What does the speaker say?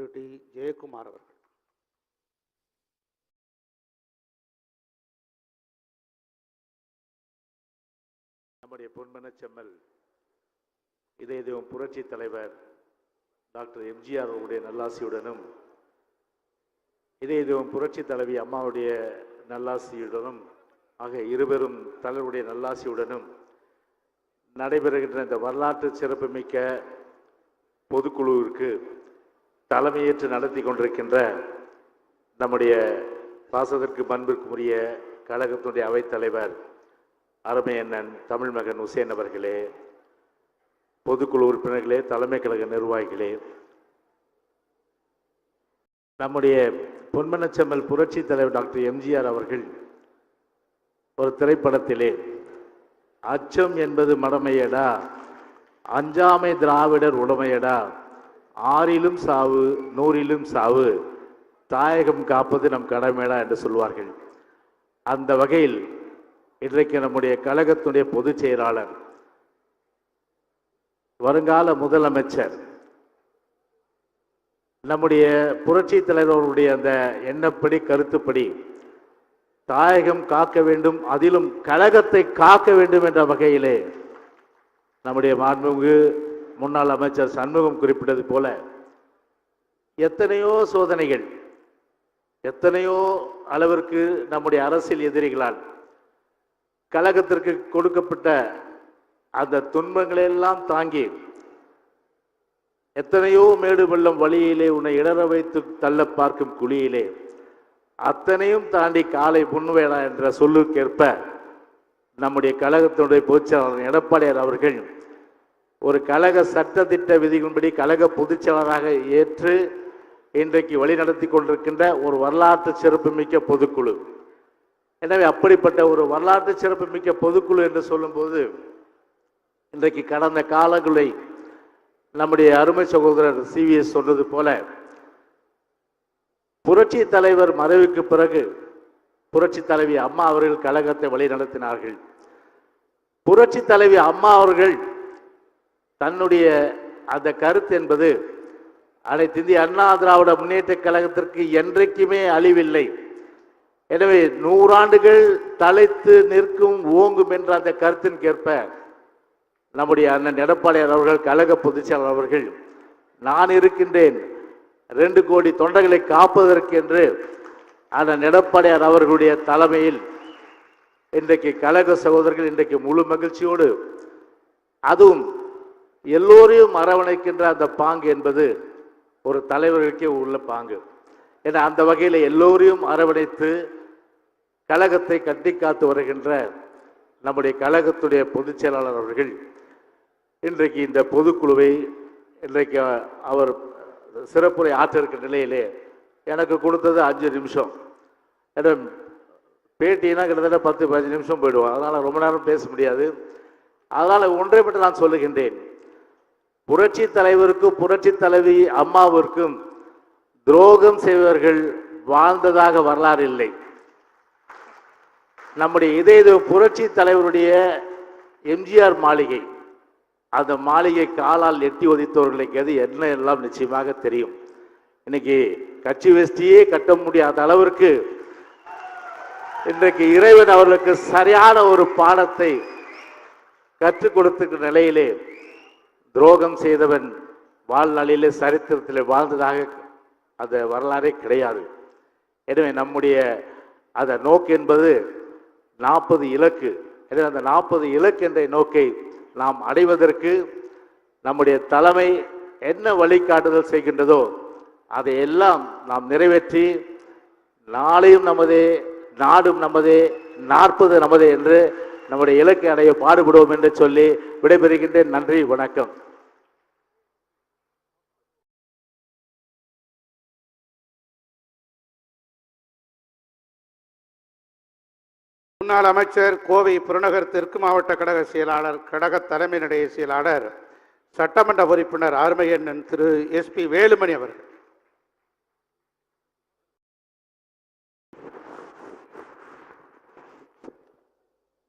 திரு D Jayakumar அவர்கள். நம்முடைய பொன்மன செம்மல் இதய தெய்வம் புரட்சி தலைவர் டாக்டர் எம்ஜிஆர் அவருடைய நல்லாசியுடனும் இதய தெய்வம் புரட்சி தலைவி அம்மாவுடைய நல்லாசியுடனும் ஆக இருவரும் தலைவருடைய நல்லாசியுடனும் நடைபெறுகின்ற இந்த வரலாற்று சிறப்புமிக்க பொதுக்குழுவிற்கு தலைமையேற்று நடத்தி கொண்டிருக்கின்ற நம்முடைய பாசத்திற்கு பண்பிற்குரிய கழகத்தினுடைய அவைத்தலைவர் அருமை அண்ணன் தமிழ் மகன் உசேன் அவர்களே, பொதுக்குழு உறுப்பினர்களே, தலைமை கழக நிர்வாகிகளே, நம்முடைய பொன்மனச்செம்மல் புரட்சி தலைவர் டாக்டர் எம்ஜிஆர் அவர்கள் ஒரு திரைப்படத்திலே அச்சம் என்பது மடமையடா, அஞ்சாமை திராவிடர் உடமையடா, ஆறிலும் சாவு நூறிலும் சாவு, தாயகம் காப்பது நம் கடமையடா என்று சொல்வார்கள். அந்த வகையில் இன்றைக்கு நம்முடைய கழகத்துடைய பொதுச் செயலாளர், வருங்கால முதலமைச்சர், நம்முடைய புரட்சி தலைவர்களுடைய அந்த எண்ணப்படி கருத்துப்படி தாயகம் காக்க வேண்டும், அதிலும் கழகத்தை காக்க வேண்டும் என்ற வகையிலே நம்முடைய மாண்புமிகு முன்னாள் அமைச்சர் சண்முகம் குறிப்பிட்டது போல எத்தனையோ சோதனைகள், எத்தனையோ அளவிற்கு நம்முடைய அரசியல் எதிரிகளால் கழகத்திற்கு கொடுக்கப்பட்ட அந்த துன்பங்களெல்லாம் தாங்கி எத்தனையோ மேடு வெள்ளம் வழியிலே உன்னை இடற வைத்து தள்ள பார்க்கும் குழியிலே அத்தனையும் தாண்டி காலை முன்வேடா என்ற சொல்லுக்கேற்ப நம்முடைய கழகத்தினுடைய பொதுச்செயலாளர் எடப்பாடியார் அவர்கள் ஒரு கழக சட்டத்திட்ட விதிகளின்படி கழக பொதுச்செயலாளராக ஏற்று இன்றைக்கு வழிநடத்தி கொண்டிருக்கின்ற ஒரு வரலாற்று சிறப்புமிக்க பொதுக்குழு. எனவே அப்படிப்பட்ட ஒரு வரலாற்று சிறப்புமிக்க பொதுக்குழு என்று சொல்லும்போது இன்றைக்கு கடந்த காலங்களை நம்முடைய அருமை சகோதரர் சிவிஎஸ் சொன்னது போல புரட்சி தலைவர் மறைவுக்கு பிறகு புரட்சி தலைவி அம்மா அவர்கள் கழகத்தை வழிநடத்தினார்கள். புரட்சி தலைவி அம்மா அவர்கள் தன்னுடைய அந்த கருத்து என்பது அனைத்து இந்திய அண்ணா திராவிட முன்னேற்ற கழகத்திற்கு என்றைக்குமே அழிவில்லை. எனவே 100 ஆண்டுகள் தலைத்து நிற்கும் ஓங்கும் என்ற அந்த கருத்திற்கேற்ப நம்முடைய அண்ணன் எடப்பாடியார் அவர்கள் கழக பொதுச்செயலாளர் அவர்கள் நான் இருக்கின்றேன் 2 கோடி தொண்டர்களை காப்பதற்கு என்று அண்ணன் எடப்பாடியார் அவர்களுடைய தலைமையில் இன்றைக்கு கழக சகோதரர்கள் இன்றைக்கு முழு மகிழ்ச்சியோடு அதுவும் எல்லோரையும் அரவணைக்கின்ற அந்த பாங்கு என்பது ஒரு தலைவர்களுக்கே உள்ள பாங்கு. ஏன்னா அந்த வகையில் எல்லோரையும் அரவணைத்து கழகத்தை கட்டி காத்து வருகின்ற நம்முடைய கழகத்துடைய பொதுச் செயலாளர் அவர்கள் இன்றைக்கு இந்த பொதுக்குழுவை இன்றைக்கு அவர் சிறப்புரை ஆற்ற இருக்கிற நிலையிலே எனக்கு கொடுத்தது 5 நிமிஷம். ஏன்னா பேட்டினா கிட்டத்தட்ட 10-15 நிமிஷம் போயிடுவோம். அதனால் ரொம்ப நேரம் பேச முடியாது. அதனால் ஒன்றை மட்டும் நான் சொல்லுகின்றேன், புரட்சி தலைவருக்கும் புரட்சி தலைவி அம்மாவிற்கும் துரோகம் செய்வர்கள் வாழ்ந்ததாக வரலாறு இல்லை. நம்முடைய இதய புரட்சி தலைவருடைய எம்ஜிஆர் மாளிகை, அந்த மாளிகை காலால் எட்டி ஒதித்தவர்களுக்கு எது என்ன எல்லாம் நிச்சயமாக தெரியும். இன்னைக்கு கட்சி வேஷ்டியே கட்ட முடியாத அளவிற்கு இன்றைக்கு இறைவன் அவர்களுக்கு சரியான ஒரு பாடத்தை கற்றுக் கொடுத்துக்கிற நிலையிலே துரோகம் செய்தவன் வாழ்நாளிலே சரித்திரத்தில் வாழ்ந்ததாக அந்த வரலாறே கிடையாது. எனவே நம்முடைய அந்த நோக்கு என்பது 40 இலக்கு. எனவே அந்த 40 இலக்கு என்ற நோக்கை நாம் அடைவதற்கு நம்முடைய தலைமை என்ன வழிகாட்டுதல் செய்கின்றதோ அதையெல்லாம் நாம் நிறைவேற்றி நாளையும் நமதே, நாடும் நமதே, 40 நமதே என்று நம்முடைய இலக்கை அடைய பாடுபடுவோம் என்று சொல்லி விடைபெறுகின்றேன். நன்றி, வணக்கம். முன்னாள் அமைச்சர், கோவை புறநகர் தெற்கு மாவட்ட கழக செயலாளர், கழக தலைமை நிலைய செயலாளர், சட்டமன்ற உறுப்பினர் அருமை அண்ணன் திரு SP வேலுமணி அவர்கள்.